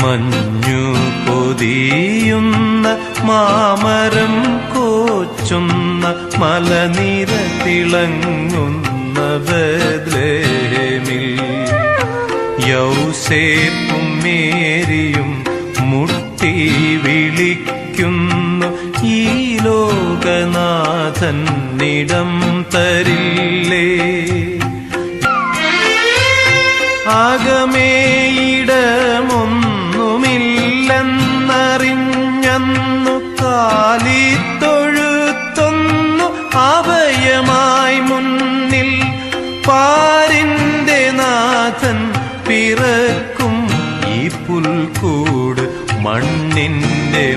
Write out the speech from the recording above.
മഞ്ഞു പൊതിയുന്ന മാമരം കോച്ചുന്ന മലനിര തിളങ്ങുന്ന ബേത്ലഹേമിൽ യൗസേപ്പും മേരിയും മുട്ടി വിളിക്കുന്നു, ഈ ലോകനാഥന്നിടം തരില്ലേ? ആകമേയിടമൊന്നുമില്ലെന്നറിഞ്ഞന്നു കാലിത്തൊഴുത്തൊന്നു അഭയമായി മുന്നിൽ പാരിന്റെ നാഥൻ പിറക്കും ഈ പുൽക്കൂട് മണ്ണിന്റെ